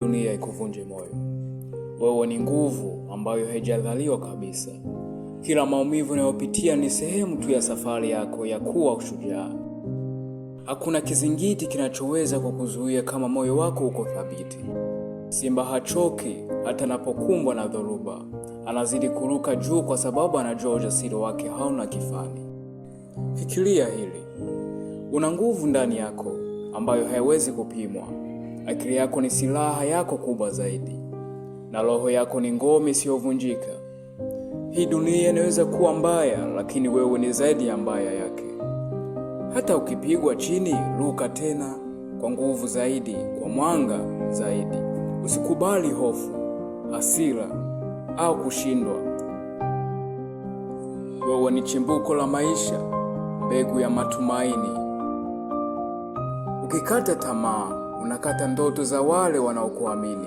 Dunia ikuvunje moyo. Wewe ni nguvu ambayo haijadhaliwa kabisa. Kila maumivu unayopitia ni sehemu tu ya safari yako ya kuwa shujaa. Hakuna kizingiti kinachoweza kukuzuia kama moyo wako uko thabiti. Simba hachoki hata anapokumbwa na dhoruba. Anazidi kuruka juu kwa sababu anajua ujasiri wake hauna kifani. Fikiria hili. Una nguvu ndani yako ambayo haiwezi kupimwa. Akili yako ni silaha yako kubwa zaidi, na roho yako ni ngome isiyovunjika. Hii dunia inaweza kuwa mbaya, lakini wewe ni zaidi ya mbaya yake. Hata ukipigwa chini, ruka tena kwa nguvu zaidi, kwa mwanga zaidi. Usikubali hofu, hasira au kushindwa. Wewe ni chimbuko la maisha, mbegu ya matumaini. Ukikata tamaa, unakata ndoto za wale wanaokuamini.